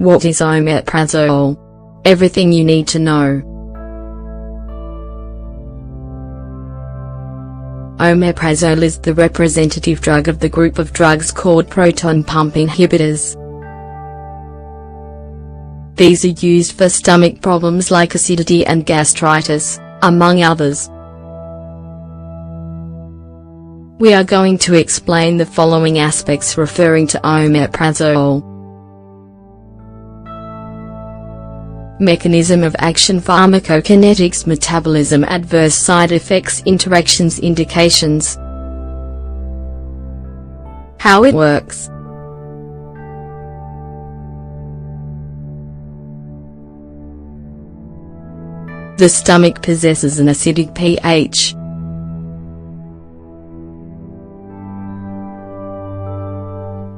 What is omeprazole? Everything you need to know. Omeprazole is the representative drug of the group of drugs called proton-pump inhibitors. These are used for stomach problems like acidity and gastritis, among others. We are going to explain the following aspects referring to omeprazole. Mechanism of action, pharmacokinetics, metabolism, adverse side effects, interactions, indications. How it works. The stomach possesses an acidic pH.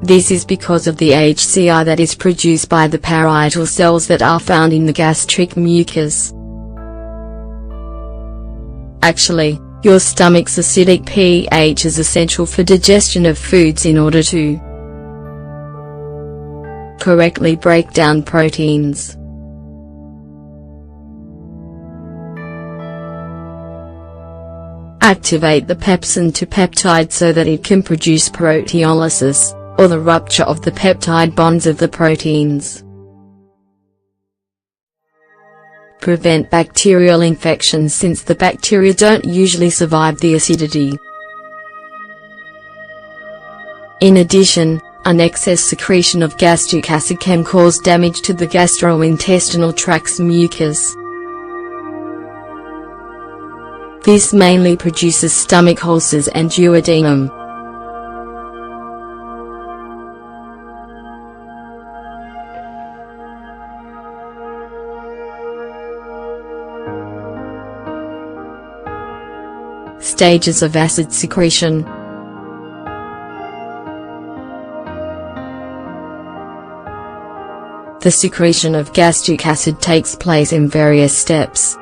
This is because of the HCl that is produced by the parietal cells that are found in the gastric mucus. Actually, your stomach's acidic pH is essential for digestion of foods in order to correctly break down proteins. Activate the pepsin to peptide so that it can produce proteolysis, or the rupture of the peptide bonds of the proteins. Prevent bacterial infections since the bacteria don't usually survive the acidity. In addition, an excess secretion of gastric acid can cause damage to the gastrointestinal tract's mucus. This mainly produces stomach ulcers and duodenum. Stages of acid secretion. The secretion of gastric acid takes place in various steps.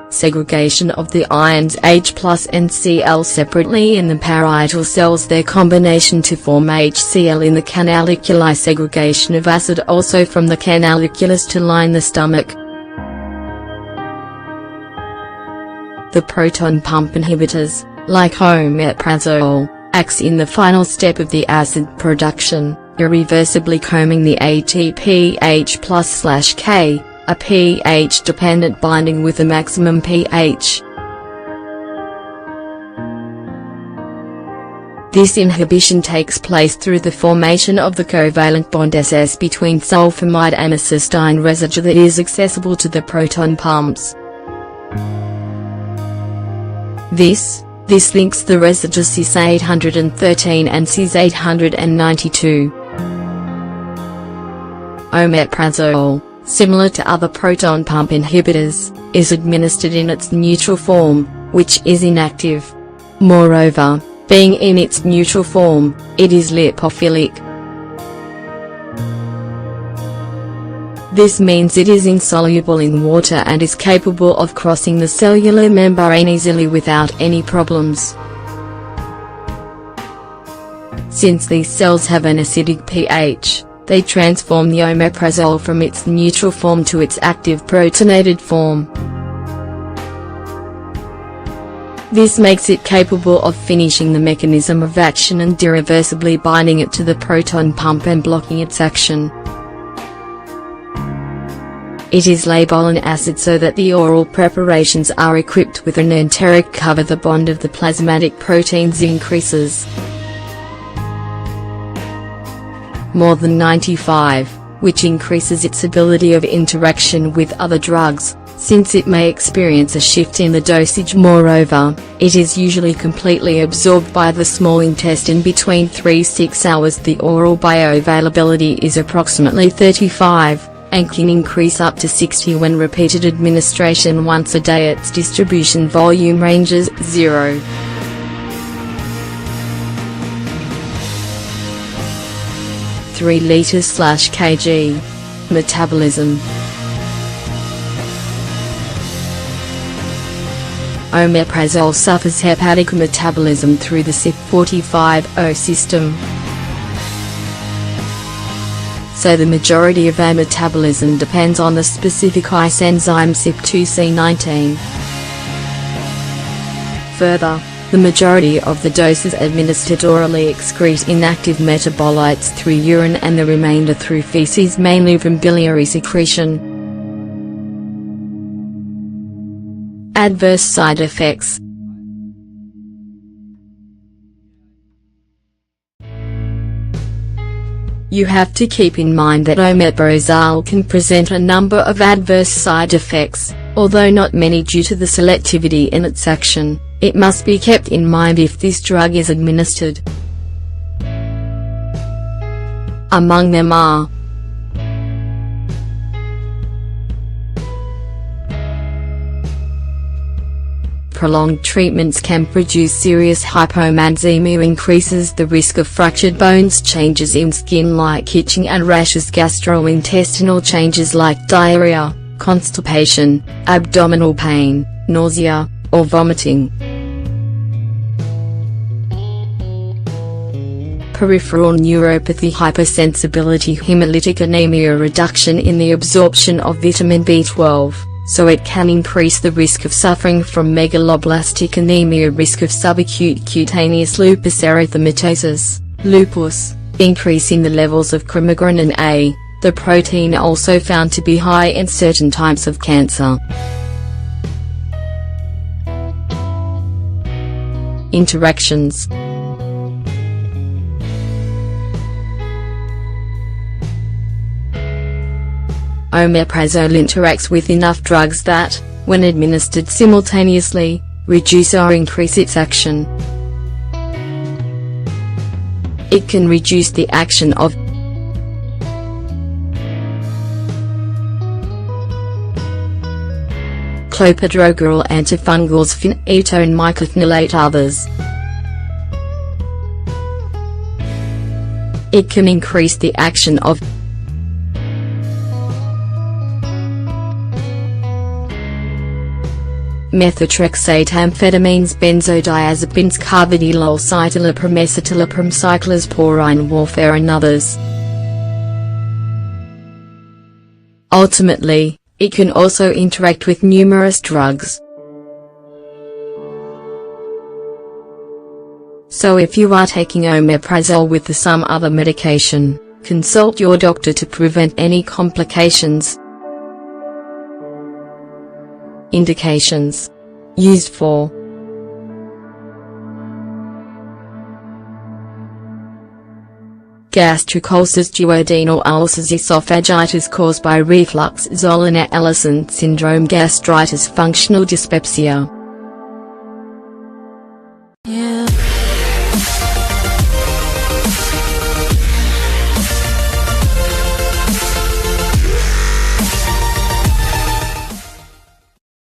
Segregation of the ions H+ and Cl separately in the parietal cells, their combination to form HCl in the canaliculi, segregation of acid also from the canaliculus to line the stomach. The proton pump inhibitors, like omeprazole, acts in the final step of the acid production, irreversibly combing the ATPH+/K, a pH-dependent binding with a maximum pH. This inhibition takes place through the formation of the covalent bond SS between sulfonamide and a cysteine residue that is accessible to the proton pumps. This links the residue Cis813 and Cis892. Omeprazole, similar to other proton pump inhibitors, is administered in its neutral form, which is inactive. Moreover, being in its neutral form, it is lipophilic. This means it is insoluble in water and is capable of crossing the cellular membrane easily without any problems. Since these cells have an acidic pH, they transform the omeprazole from its neutral form to its active protonated form. This makes it capable of finishing the mechanism of action and irreversibly binding it to the proton pump and blocking its action. It is labile acid so that the oral preparations are equipped with an enteric cover. The bond of the plasmatic proteins increases more than 95, which increases its ability of interaction with other drugs, since it may experience a shift in the dosage. Moreover, it is usually completely absorbed by the small intestine between 3–6 hours. The oral bioavailability is approximately 35. And can increase up to 60 when repeated administration once a day. Its distribution volume ranges 0. 3 liters/kg. Metabolism. Omeprazole suffers hepatic metabolism through the CYP45O system. so the majority of our metabolism depends on the specific ICE enzyme CYP2C19. Further, the majority of the doses administered orally excrete inactive metabolites through urine and the remainder through feces, mainly from biliary secretion. Adverse side effects. You have to keep in mind that omeprazole can present a number of adverse side effects, although not many due to the selectivity in its action. It must be kept in mind if this drug is administered. Among them are prolonged treatments can produce serious hypomagnesemia, increases the risk of fractured bones, changes in skin like itching and rashes, gastrointestinal changes like diarrhea, constipation, abdominal pain, nausea, or vomiting. Peripheral neuropathy, hypersensibility, hemolytic anemia, reduction in the absorption of vitamin B12, so it can increase the risk of suffering from megaloblastic anemia, risk of subacute cutaneous lupus erythematosus, lupus, increase in the levels of chromogranin A, the protein also found to be high in certain types of cancer. Interactions. Omeprazole interacts with enough drugs that, when administered simultaneously, reduce or increase its action. It can reduce the action of clopidogrel, antifungals, phenytoin, mycophenolate, others. It can increase the action of methotrexate, amphetamines, benzodiazepines, carvedilol, citalopram, escitalopram, cyclosporine, warfarin, and others. Ultimately, it can also interact with numerous drugs. So if you are taking omeprazole with some other medication, consult your doctor to prevent any complications. Indications. Used for gastric ulcers, duodenal ulcers, esophagitis caused by reflux, Zollner-Ellison syndrome, gastritis, functional dyspepsia.